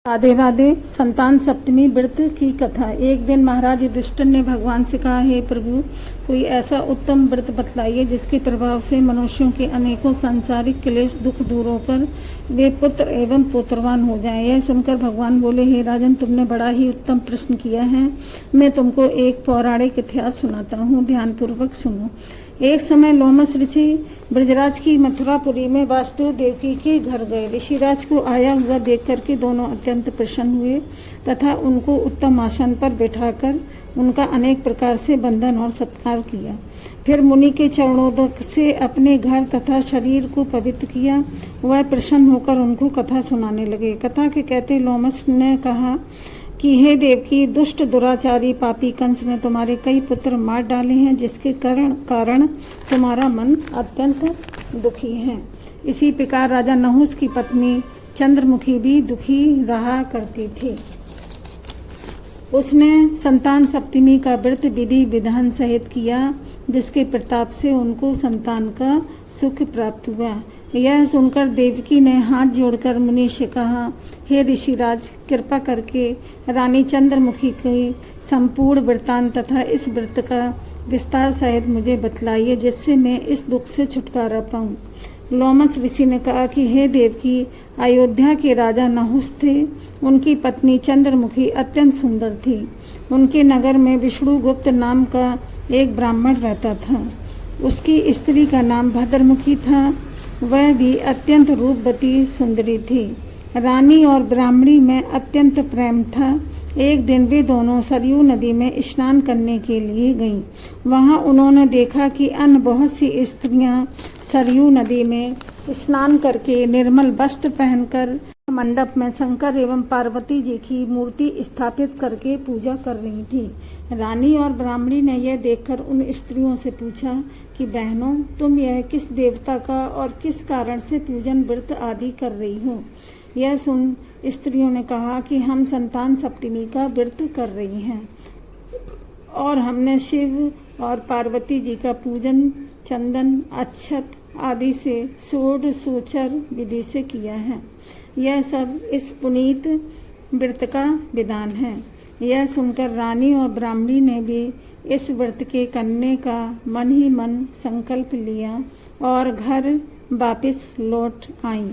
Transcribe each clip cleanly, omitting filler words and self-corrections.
राधे राधे। संतान सप्तमी व्रत की कथा। एक दिन महाराज युधिष्ठिर ने भगवान से कहा, हे प्रभु, कोई ऐसा उत्तम व्रत बतलाइए जिसके प्रभाव से मनुष्यों के अनेकों सांसारिक क्लेश दुख दूर होकर वे पुत्र एवं पुत्रवान हो जाएं। यह सुनकर भगवान बोले, हे राजन, तुमने बड़ा ही उत्तम प्रश्न किया है। मैं तुमको एक पौराणिक इतिहास सुनाता हूँ, ध्यानपूर्वक सुनो। एक समय लोमस ऋषि ब्रजराज की मथुरापुरी में वासुदेव देवकी के घर गए। ऋषिराज को आया हुआ देख करके दोनों अत्यंत प्रसन्न हुए तथा उनको उत्तम आसन पर बैठाकर उनका अनेक प्रकार से बंधन और सत्कार किया। फिर मुनि के चरणोदक से अपने घर तथा शरीर को पवित्र किया। वह प्रसन्न होकर उनको कथा सुनाने लगे। कथा के कहते लोमस ने कहा कि हे देवकी, दुष्ट दुराचारी पापी कंस ने तुम्हारे कई पुत्र मार डाले हैं, जिसके कारण तुम्हारा मन अत्यंत दुखी है। इसी प्रकार राजा नहुस की पत्नी चंद्रमुखी भी दुखी रहा करती थी। उसने संतान सप्तमी का व्रत विधि विधान सहित किया, जिसके प्रताप से उनको संतान का सुख प्राप्त हुआ। यह सुनकर देवकी ने हाथ जोड़कर मुनि से कहा, हे ऋषिराज, कृपा करके रानी चंद्रमुखी की संपूर्ण वृत्तांत तथा इस व्रत का विस्तार सहित मुझे बतलाइए, जिससे मैं इस दुख से छुटकारा पाऊँ। लोमस ऋषि ने कहा कि हे देवकी, अयोध्या के राजा नहुस थे। उनकी पत्नी चंद्रमुखी अत्यंत सुंदर थी। उनके नगर में विष्णुगुप्त नाम का एक ब्राह्मण रहता था। उसकी स्त्री का नाम भद्रमुखी था। वह भी अत्यंत रूपवती सुंदरी थी। रानी और ब्राह्मणी में अत्यंत प्रेम था। एक दिन वे दोनों सरयू नदी में स्नान करने के लिए गईं। वहां उन्होंने देखा कि अन्य बहुत सी स्त्रियां सरयू नदी में स्नान करके निर्मल वस्त्र पहनकर मंडप में शंकर एवं पार्वती जी की मूर्ति स्थापित करके पूजा कर रही थी। रानी और ब्राह्मणी ने यह देखकर उन स्त्रियों से पूछा कि बहनों, तुम यह किस देवता का और किस कारण से पूजन व्रत आदि कर रही हो? यह सुन स्त्रियों ने कहा कि हम संतान सप्तमी का व्रत कर रही हैं और हमने शिव और पार्वती जी का पूजन चंदन, अक्षत आदि से षोडशोपचार विधि से किया है। यह सब इस पुनीत व्रत का विधान है। यह सुनकर रानी और ब्राह्मणी ने भी इस व्रत के करने का मन ही मन संकल्प लिया और घर वापस लौट आई।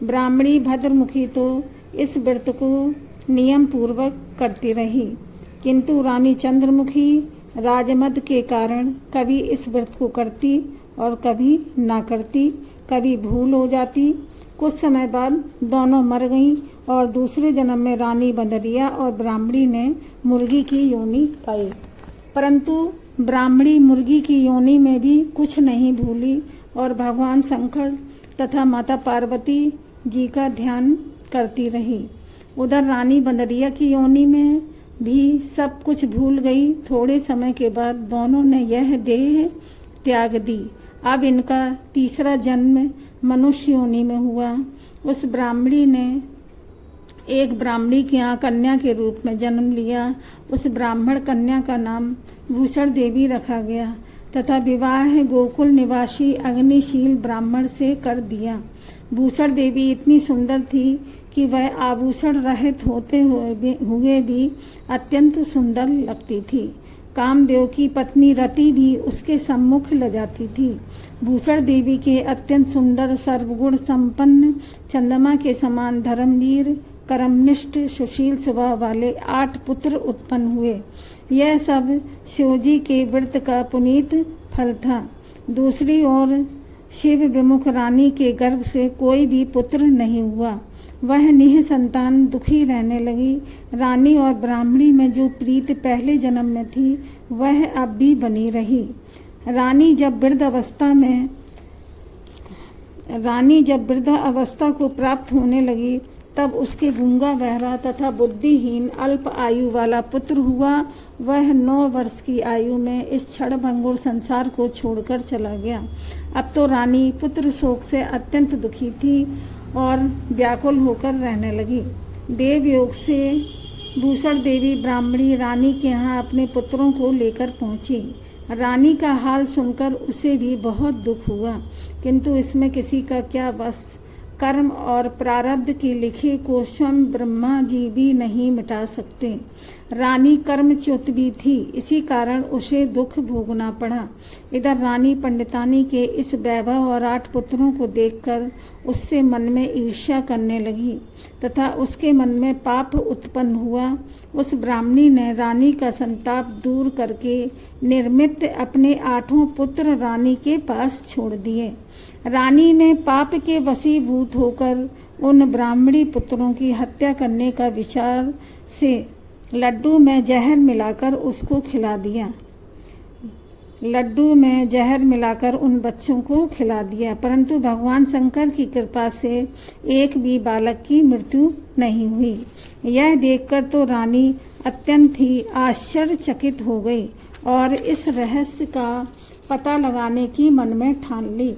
ब्राह्मणी भद्रमुखी तो इस व्रत को नियम पूर्वक करती रही, किंतु रानी चंद्रमुखी राजमद के कारण कभी इस व्रत को करती और कभी ना करती, कभी भूल हो जाती। कुछ समय बाद दोनों मर गईं और दूसरे जन्म में रानी बंदरिया और ब्राह्मणी ने मुर्गी की योनि पाई। परंतु ब्राह्मणी मुर्गी की योनि में भी कुछ नहीं भूली और भगवान शंकर तथा माता पार्वती जी का ध्यान करती रही। उधर रानी बंदरिया की योनि में भी सब कुछ भूल गई। थोड़े समय के बाद दोनों ने यह देह त्याग दी। अब इनका तीसरा जन्म मनुष्य योनि में हुआ। उस ब्राह्मणी ने एक ब्राह्मणी के यहाँ कन्या के रूप में जन्म लिया। उस ब्राह्मण कन्या का नाम भूषण देवी रखा गया तथा विवाह गोकुल निवासी अग्निशील ब्राह्मण से कर दिया। भूषण देवी इतनी सुंदर थी कि वह आभूषण रहित होते हुए भी अत्यंत सुंदर लगती थी। कामदेव की पत्नी रति भी उसके सम्मुख ल जाती थी। भूषण देवी के अत्यंत सुंदर सर्वगुण संपन्न चंद्रमा के समान धर्मवीर कर्मनिष्ठ सुशील स्वभाव वाले 8 पुत्र उत्पन्न हुए। यह सब शिवजी के व्रत का पुनीत फल था। दूसरी ओर शिव विमुख रानी के गर्भ से कोई भी पुत्र नहीं हुआ। वह निःसंतान दुखी रहने लगी। रानी और ब्राह्मणी में जो प्रीत पहले जन्म में थी, वह अब भी बनी रही। रानी जब वृद्ध अवस्था को प्राप्त होने लगी, तब उसके गूंगा बहरा तथा बुद्धिहीन अल्प आयु वाला पुत्र हुआ। वह 9 वर्ष की आयु में इस क्षणभंगुर संसार को छोड़कर चला गया। अब तो रानी पुत्र शोक से अत्यंत दुखी थी और व्याकुल होकर रहने लगी। देवयोग से भूषण देवी ब्राह्मणी रानी के यहाँ अपने पुत्रों को लेकर पहुँची। रानी का हाल सुनकर उसे भी बहुत दुख हुआ, किंतु इसमें किसी का क्या बस। कर्म और प्रारब्ध के लिखे को स्वयं ब्रह्मा जी भी नहीं मिटा सकते। रानी कर्मच्युत भी थी, इसी कारण उसे दुख भोगना पड़ा। इधर रानी पंडितानी के इस वैभव और 8 पुत्रों को देखकर उससे मन में ईर्ष्या करने लगी तथा उसके मन में पाप उत्पन्न हुआ। उस ब्राह्मणी ने रानी का संताप दूर करके निर्मित अपने 8 पुत्र रानी के पास छोड़ दिए। रानी ने पाप के वशीभूत होकर उन ब्राह्मणी पुत्रों की हत्या करने का विचार से लड्डू में जहर मिलाकर उसको खिला दिया। लड्डू में जहर मिलाकर उन बच्चों को खिला दिया, परंतु भगवान शंकर की कृपा से एक भी बालक की मृत्यु नहीं हुई। यह देखकर तो रानी अत्यंत ही आश्चर्यचकित हो गई और इस रहस्य का पता लगाने की मन में ठान ली।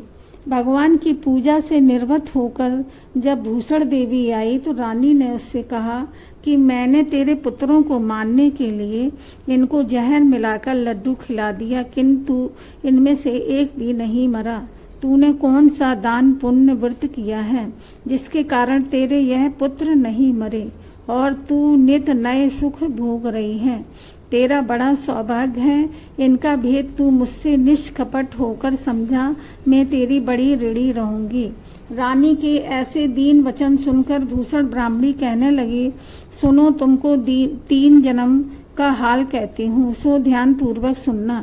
भगवान की पूजा से निर्वत होकर जब भूषण देवी आई तो रानी ने उससे कहा कि मैंने तेरे पुत्रों को मारने के लिए इनको जहर मिलाकर लड्डू खिला दिया, किंतु इनमें से एक भी नहीं मरा। तूने कौन सा दान पुण्य व्रत किया है जिसके कारण तेरे यह पुत्र नहीं मरे और तू नित नए सुख भोग रही है। तेरा बड़ा सौभाग्य है। इनका भेद तू मुझसे निष्कपट होकर समझा, मैं तेरी बड़ी ऋणी रहूंगी। रानी के ऐसे दीन वचन सुनकर भूषण ब्राह्मणी कहने लगी, सुनो, तुमको 3 जन्म का हाल कहती हूँ, सो ध्यान पूर्वक सुनना।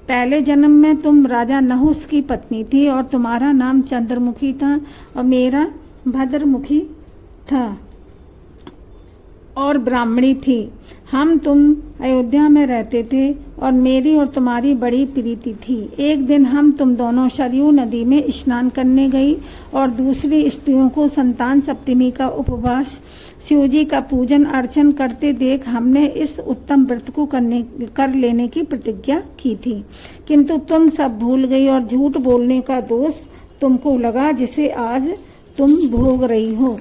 पहले जन्म में तुम राजा नहुस की पत्नी थी और तुम्हारा नाम चंद्रमुखी था और मेरा भद्रमुखी था और ब्राह्मणी थी। तुम अयोध्या में रहते थे और मेरी और तुम्हारी बड़ी प्रीति थी। एक दिन हम तुम दोनों सरयू नदी में स्नान करने गई और दूसरी स्त्रियों को संतान सप्तमी का उपवास, शिवजी का पूजन अर्चन करते देख हमने इस उत्तम व्रत को कर लेने की प्रतिज्ञा की थी, किंतु तुम सब भूल गई और झूठ बोलने का दोष तुमको लगा, जिसे आज तुम भोग रही हो।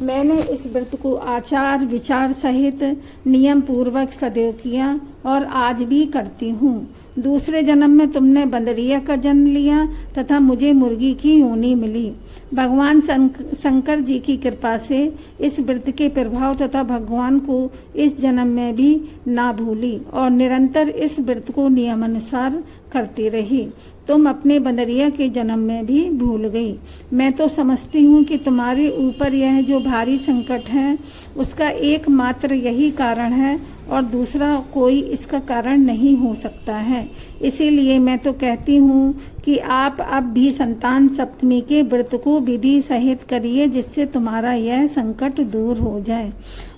मैंने इस व्रत को आचार विचार सहित नियम पूर्वक सदैव किया और आज भी करती हूँ। दूसरे जन्म में तुमने बंदरिया का जन्म लिया तथा मुझे मुर्गी की योनि मिली। भगवान शंकर जी की कृपा से इस व्रत के प्रभाव तथा भगवान को इस जन्म में भी ना भूली और निरंतर इस व्रत को नियमानुसार करती रही। तुम अपने बंदरिया के जन्म में भी भूल गई। मैं तो समझती हूँ कि तुम्हारे ऊपर यह जो भारी संकट है उसका एकमात्र यही कारण है और दूसरा कोई इसका कारण नहीं हो सकता है। इसीलिए मैं तो कहती हूँ कि आप अब भी संतान सप्तमी के व्रत को विधि सहित करिए, जिससे तुम्हारा यह संकट दूर हो जाए।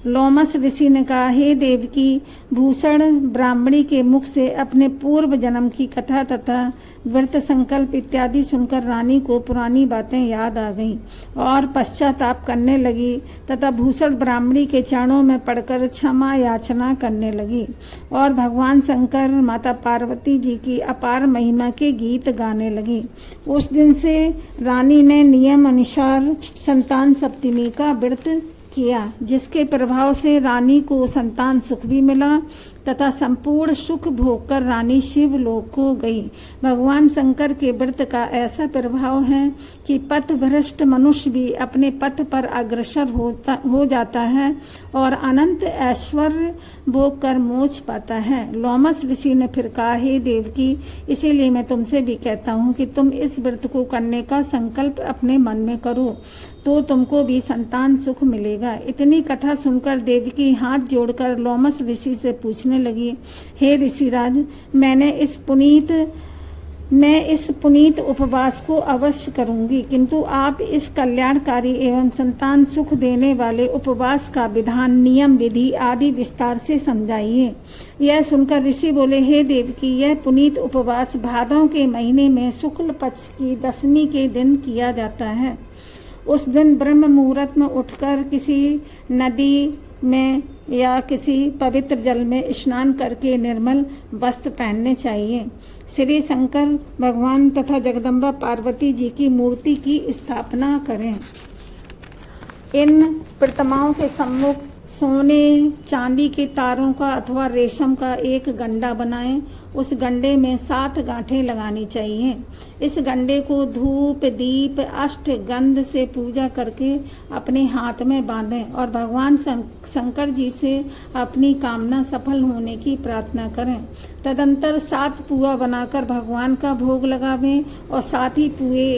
लोमस ऋषि ने कहा, हे देवकी, भूषण ब्राह्मणी के मुख से अपने पूर्व जन्म की कथा तथा व्रत संकल्प इत्यादि सुनकर रानी को पुरानी बातें याद आ गईं और पश्चाताप करने लगी तथा भूषण ब्राह्मणी के चरणों में पड़कर क्षमा याचना करने लगी और भगवान शंकर माता पार्वती जी की अपार महिमा के गीत गाने लगी। उस दिन से रानी ने नियम अनुसार संतान सप्तमी का व्रत किया, जिसके प्रभाव से रानी को संतान सुख भी मिला तथा संपूर्ण सुख भोगकर रानी शिवलोक को गई। भगवान शंकर के व्रत का ऐसा प्रभाव है कि पथभ्रष्ट मनुष्य भी अपने पथ पर अग्रसर हो जाता है और अनंत ऐश्वर्य भोग कर मोक्ष पाता है। लोमस ऋषि ने फिर कहा, हे देवकी, इसीलिए मैं तुमसे भी कहता हूँ कि तुम इस व्रत को करने का संकल्प अपने मन में करो, तो तुमको भी संतान सुख मिलेगा। इतनी कथा सुनकर देवकी हाथ जोड़कर लोमस ऋषि से पूछने लगी, हे ऋषिराज, मैं इस पुनीत उपवास को अवश्य करूंगी, किंतु आप इस कल्याणकारी एवं संतान सुख देने वाले उपवास का विधान, नियम, विधि आदि विस्तार से समझाइए। यह सुनकर ऋषि बोले, हे देवकी, यह पुनीत उपवास भादों के महीने में शुक्ल पक्ष की 10वीं के दिन किया जाता है। उस दिन ब्रह्म मुहूर्त में उठकर किसी नदी में या किसी पवित्र जल में स्नान करके निर्मल वस्त्र पहनने चाहिए। श्री शंकर भगवान तथा जगदम्बा पार्वती जी की मूर्ति की स्थापना करें। इन प्रतिमाओं के सम्मुख सोने चांदी के तारों का अथवा रेशम का एक गंडा बनाएं। उस गंडे में 7 गांठें लगानी चाहिए। इस गंडे को धूप दीप अष्टगंध से पूजा करके अपने हाथ में बांधें और भगवान शंकर जी से अपनी कामना सफल होने की प्रार्थना करें। तदंतर 7 पुआ बनाकर भगवान का भोग लगावें और 7 ही पुए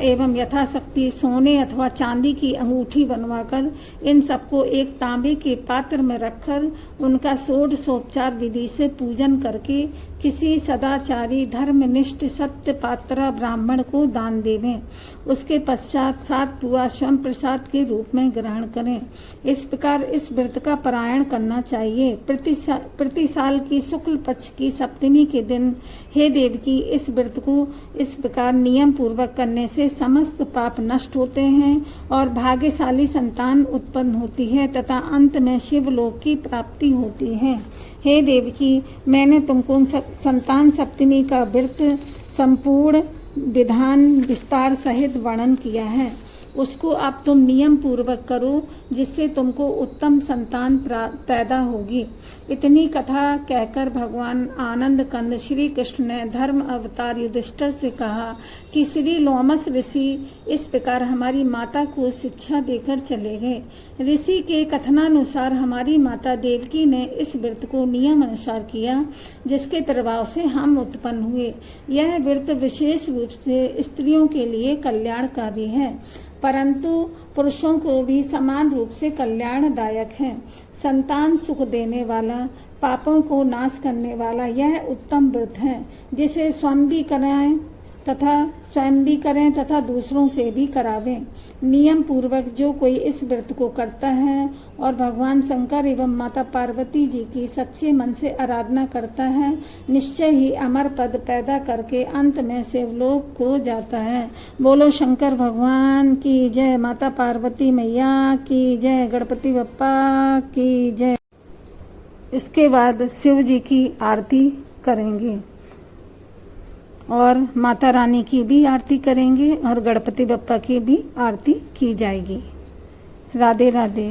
एवं यथाशक्ति सोने अथवा चांदी की अंगूठी बनवाकर इन सबको एक तांबे के पात्र में रखकर उनका षोडशोपचार विधि से पूजन करके किसी सदाचारी धर्मनिष्ठ सत्य पात्रा ब्राह्मण को दान देवें। उसके पश्चात 7 पुआ स्वयं प्रसाद के रूप में ग्रहण करें। इस प्रकार इस व्रत का पारायण करना चाहिए। प्रति साल की शुक्ल पक्ष की सप्तमी के दिन हे देवकी इस व्रत को इस प्रकार नियम पूर्वक करने से समस्त पाप नष्ट होते हैं और भाग्यशाली संतान उत्पन्न होती है तथा अंत में शिवलोक की प्राप्ति होती है। हे देवकी, मैंने तुमको संतान सप्तमी का व्रत संपूर्ण विधान विस्तार सहित वर्णन किया है। उसको अब तुम नियम पूर्वक करो जिससे तुमको उत्तम संतान पैदा होगी। इतनी कथा कहकर भगवान आनंद कंद श्री कृष्ण ने धर्म अवतार युधिष्ठिर से कहा कि श्री लोमस ऋषि इस प्रकार हमारी माता को शिक्षा देकर चले गए। ऋषि के कथनानुसार हमारी माता देवकी ने इस व्रत को नियम अनुसार किया जिसके प्रभाव से हम उत्पन्न हुए। यह व्रत विशेष रूप से स्त्रियों के लिए कल्याणकारी है परंतु पुरुषों को भी समान रूप से कल्याणदायक है। संतान सुख देने वाला पापों को नाश करने वाला यह उत्तम व्रत है जिसे स्वयं भी करें तथा दूसरों से भी करावें। नियम पूर्वक जो कोई इस व्रत को करता है और भगवान शंकर एवं माता पार्वती जी की सच्चे मन से आराधना करता है निश्चय ही अमर पद पैदा करके अंत में शिवलोक को जाता है। बोलो शंकर भगवान की जय, माता पार्वती मैया की जय, गणपति बप्पा की जय। इसके बाद शिव जी की आरती करेंगे और माता रानी की भी आरती करेंगे और गणपति बप्पा की भी आरती की जाएगी। राधे राधे।